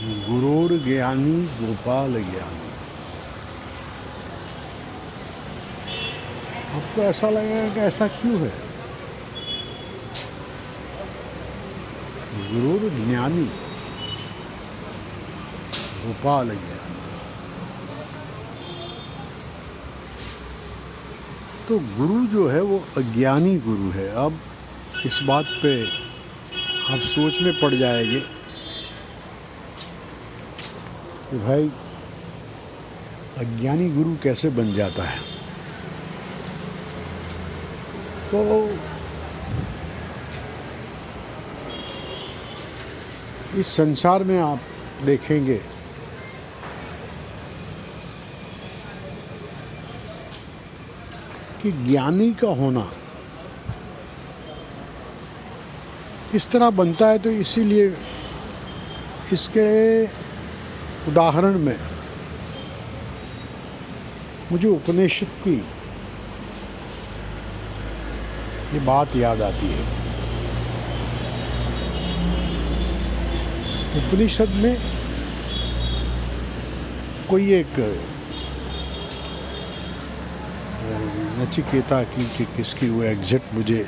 गुरुर्ज्ञानी गोपाल ज्ञानी। आपको ऐसा लगेगा कि ऐसा क्यों है? गुरुर्ज्ञानी गोपाल ज्ञानी। तो गुरु जो है वो अज्ञानी गुरु है। अब इस बात पे आप सोच में पड़ जाएंगे कि भाई अज्ञानी गुरु कैसे बन जाता है। तो इस संसार में आप देखेंगे कि ज्ञानी का होना इस तरह बनता है। तो इसीलिए इसके उदाहरण में मुझे उपनिषद की ये बात याद आती है। उपनिषद में कोई एक नचिकेता की कि किसकी वो एग्जैक्ट मुझे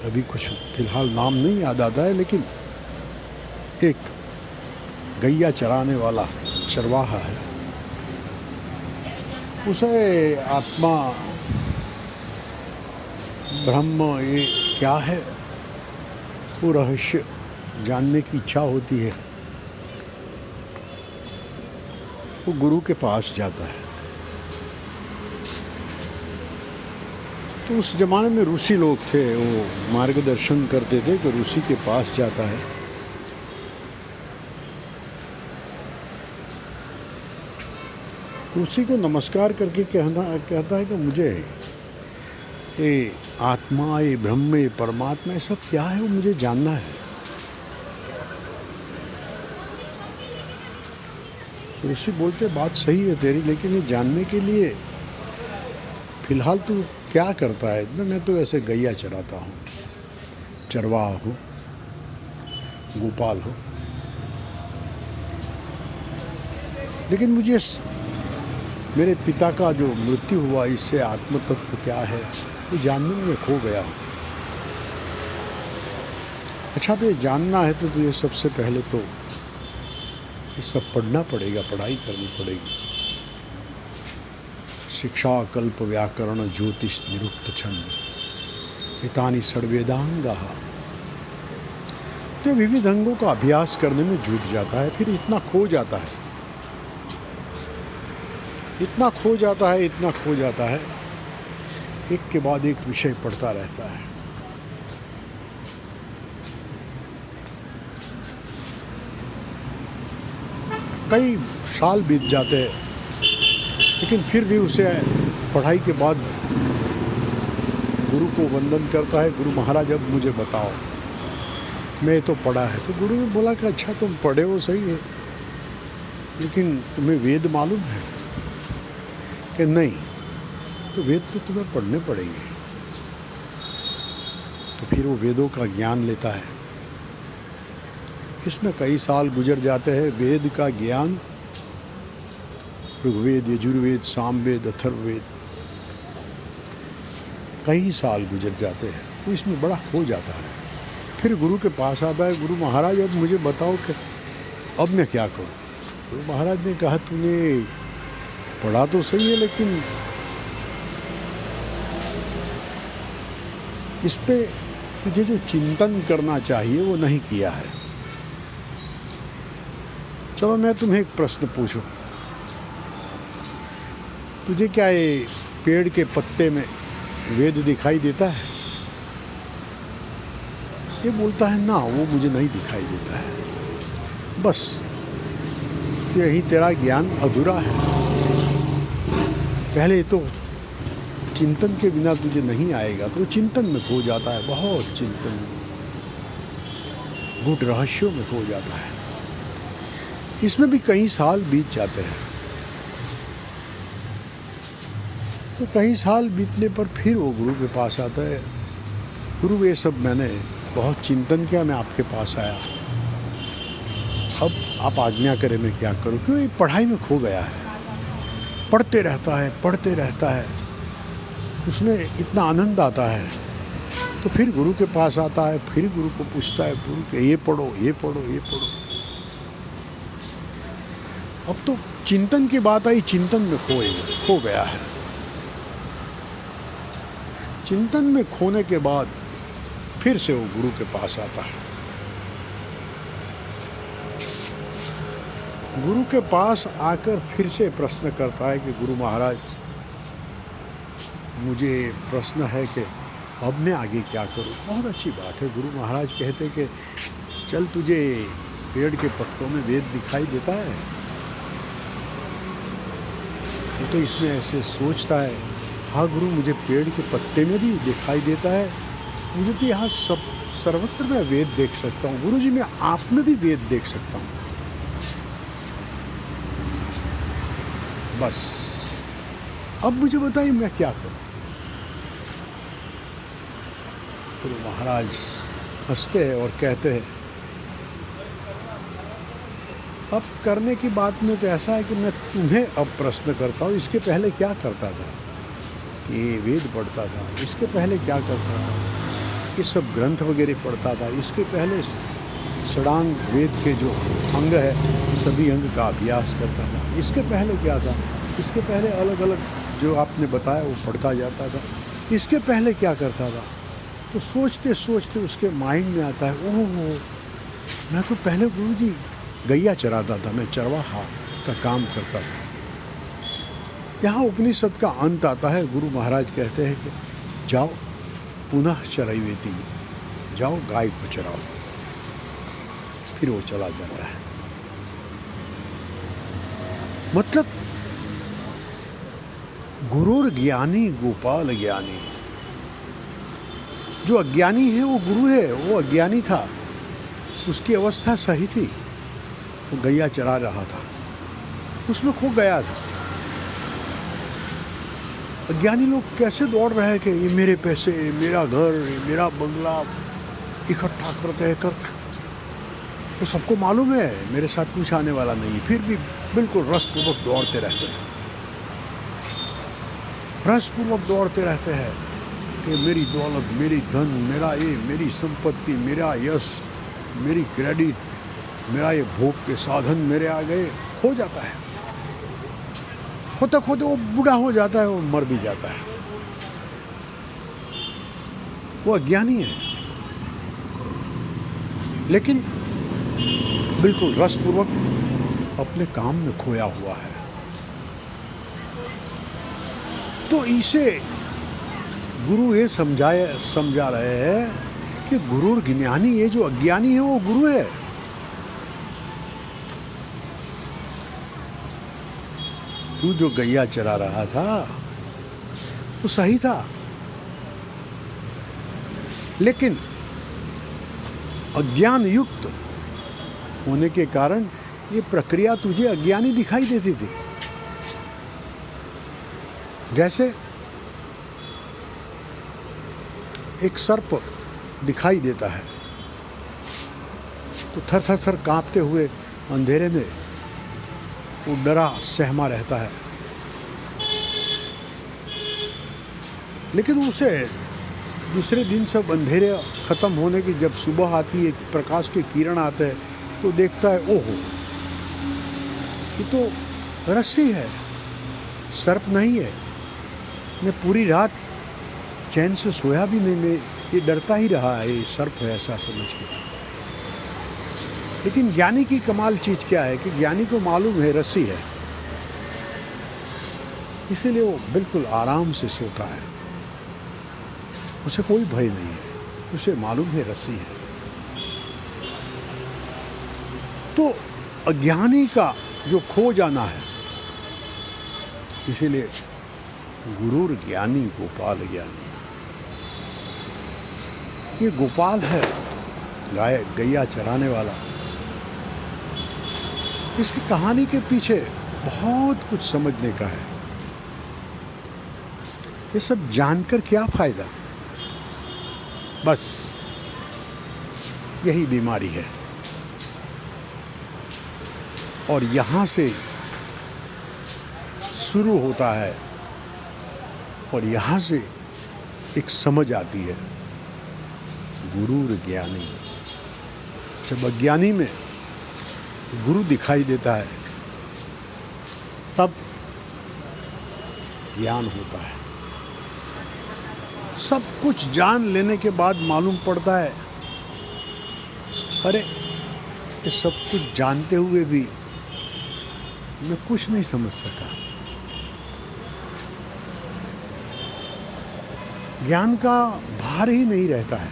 अभी कुछ फिलहाल नाम नहीं याद आता है, लेकिन एक गैया चराने वाला चरवाहा है। उसे आत्मा ब्रह्म ये क्या है वो रहस्य जानने की इच्छा होती है। वो गुरु के पास जाता है। तो उस जमाने में ऋषि लोग थे, वो मार्गदर्शन करते थे। तो ऋषि के पास जाता है। ऋषि को नमस्कार करके कहता है कि मुझे ये आत्मा, ये ब्रह्म, ये परमात्मा, ये सब क्या है वो मुझे जानना है। ऋषि बोलते बात सही है तेरी, लेकिन ये जानने के लिए फिलहाल तू क्या करता है? मैं तो ऐसे गैया चराता हूँ, चरवाहा हूँ, गोपाल हूँ, लेकिन मुझे मेरे पिता का जो मृत्यु हुआ इससे आत्म तत्व क्या है वो जानने में खो गया हूँ। अच्छा, तो ये जानना है तो ये सबसे पहले तो ये सब पढ़ना पड़ेगा, पढ़ाई करनी पड़ेगी। शिक्षा, कल्प, व्याकरण, ज्योतिष, निरुक्त, छंद, इतानी षड्वेदांगा। तो विविध अंगों का अभ्यास करने में जुट जाता है। फिर इतना खो जाता है, इतना खो जाता है, इतना खो जाता है, एक के बाद एक विषय पढ़ता रहता है। कई साल बीत जाते हैं, लेकिन फिर भी उसे पढ़ाई के बाद गुरु को वंदन करता है। गुरु महाराज अब मुझे बताओ, मैं तो पढ़ा है। तो गुरु ने बोला कि अच्छा तुम पढ़े हो सही है, लेकिन तुम्हें वेद मालूम है? कि नहीं। तो वेद तो तुम्हें पढ़ने पड़ेंगे। तो फिर वो वेदों का ज्ञान लेता है। इसमें कई साल गुजर जाते हैं। वेद का ज्ञान, ऋग्वेद, यजुर्वेद, सामवेद, अथर्ववेद, कई साल गुजर जाते हैं। तो इसमें बड़ा खो जाता है। फिर गुरु के पास आता है, गुरु महाराज अब मुझे बताओ कि अब मैं क्या करूं? गुरु महाराज ने कहा तूने पढ़ा तो सही है, लेकिन इस पे तुझे जो चिंतन करना चाहिए वो नहीं किया है। चलो मैं तुम्हें एक प्रश्न पूछूं, तुझे क्या ये पेड़ के पत्ते में वेद दिखाई देता है? ये बोलता है ना, वो मुझे नहीं दिखाई देता है। बस यही तेरा ज्ञान अधूरा है। पहले तो चिंतन के बिना तुझे नहीं आएगा। तो चिंतन में खो जाता है, बहुत चिंतन, गूढ़ रहस्यों में खो जाता है। इसमें भी कई साल बीत जाते हैं। तो कई साल बीतने पर फिर वो गुरु के पास आता है। गुरु ये सब मैंने बहुत चिंतन किया, मैं आपके पास आया। अब आप आज्ञा करें मैं क्या करूं, क्यों ये पढ़ाई में खो गया है, पढ़ते रहता है, उसमें इतना आनंद आता है। तो फिर गुरु के पास आता है, फिर गुरु को पूछता है, गुरु के ये पढ़ो। अब तो चिंतन की बात आई, चिंतन में खो गया है। चिंतन में खोने के बाद फिर से वो गुरु के पास आता है। गुरु के पास आकर फिर से प्रश्न करता है कि गुरु महाराज, मुझे प्रश्न है कि अब मैं आगे क्या करूं। बहुत अच्छी बात है। गुरु महाराज कहते कि चल, तुझे पेड़ के पत्तों में वेद दिखाई देता है। तो इसमें ऐसे सोचता है, हाँ गुरु, मुझे पेड़ के पत्ते में भी दिखाई देता है, मुझे तो यहाँ सर्वत्र मैं वेद देख सकता हूँ। गुरु जी, मैं आप में भी वेद देख सकता हूँ। बस अब मुझे बताइए मैं क्या करूं। गुरु महाराज हंसते हैं और कहते हैं, अब करने की बात में तो ऐसा है कि मैं तुम्हें अब प्रश्न करता हूँ, इसके पहले क्या करता था कि ये वेद पढ़ता था, इसके पहले क्या करता था, ये सब ग्रंथ वगैरह पढ़ता था, इसके पहले षडांग वेद के जो अंग है सभी अंग का अभ्यास करता था, इसके पहले क्या था, इसके पहले अलग अलग जो आपने बताया वो पढ़ता जाता था, इसके पहले क्या करता था। तो सोचते सोचते उसके माइंड में आता है, ओह, मैं तो पहले गुरु जी गैया चराता था, मैं चरवाहा का काम करता था। यहाँ उपनिषद का अंत आता है। गुरु महाराज कहते हैं कि जाओ पुनः चरैवेति, जाओ गाय को चराओ। फिर वो चला जाता है। मतलब गुरुर ज्ञानी गोपाल ज्ञानी। जो अज्ञानी है वो गुरु है, वो अज्ञानी था, उसकी अवस्था सही थी, वो गैया चरा रहा था, उसमें खो गया था। अज्ञानी लोग कैसे दौड़ रहे थे, ये मेरे पैसे, मेरा घर, मेरा बंगला इकट्ठा करते तो सबको मालूम है मेरे साथ कुछ आने वाला नहीं, फिर भी बिल्कुल रसपूर्वक दौड़ते रहते हैं, रसपूर्वक दौड़ते रहते हैं कि मेरी दौलत, मेरी धन, मेरा ये, मेरी संपत्ति, मेरा यश, मेरी क्रेडिट, मेरा ये भोग के साधन मेरे आ गए। हो जाता है, होते होते वो बूढ़ा हो जाता है, वो मर भी जाता है। वो अज्ञानी है, लेकिन बिल्कुल रसपूर्वक अपने काम में खोया हुआ है। तो इसे गुरु ये समझा रहे हैं कि गुरु ज्ञानी, ये जो अज्ञानी है वो गुरु है। तू जो गैया चरा रहा था वो सही था, लेकिन अज्ञान युक्त होने के कारण ये प्रक्रिया तुझे अज्ञानी दिखाई देती थी। जैसे एक सर्प दिखाई देता है तो थर थर थर कांपते हुए अंधेरे में वो डरा सहमा रहता है, लेकिन उसे दूसरे दिन सब अंधेरे ख़त्म होने की जब सुबह आती है, प्रकाश के किरण आते हैं, तो देखता है, ओहो, ये तो रस्सी है, सर्प नहीं है। मैं पूरी रात चैन से सोया भी नहीं, मैं ये डरता ही रहा है, ये सर्प है ऐसा समझ के। लेकिन ज्ञानी की कमाल चीज़ क्या है कि ज्ञानी को मालूम है रस्सी है, इसीलिए वो बिल्कुल आराम से सोता है, उसे कोई भय नहीं है, उसे मालूम है रस्सी है। तो अज्ञानी का जो खो जाना है, इसीलिए गुरुर ज्ञानी गोपाल ज्ञानी। ये गोपाल है, गैया चराने वाला। इसकी कहानी के पीछे बहुत कुछ समझने का है। ये सब जानकर क्या फायदा, बस यही बीमारी है। और यहाँ से शुरू होता है और यहाँ से एक समझ आती है, गुरुर ज्ञानी। जब अज्ञानी में गुरु दिखाई देता है तब ज्ञान होता है। सब कुछ जान लेने के बाद मालूम पड़ता है, अरे ये सब कुछ जानते हुए भी मैं कुछ नहीं समझ सका। ज्ञान का भार ही नहीं रहता है,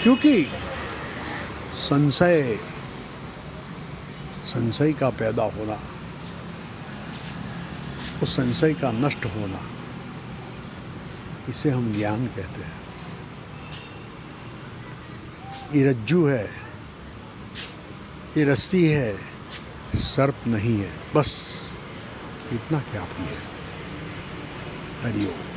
क्योंकि संशय का पैदा होना, वो संशय का नष्ट होना, इसे हम ज्ञान कहते हैं। ये रज्जू है, ये रस्सी है, सर्प नहीं है, बस इतना काफी है। हरिओम।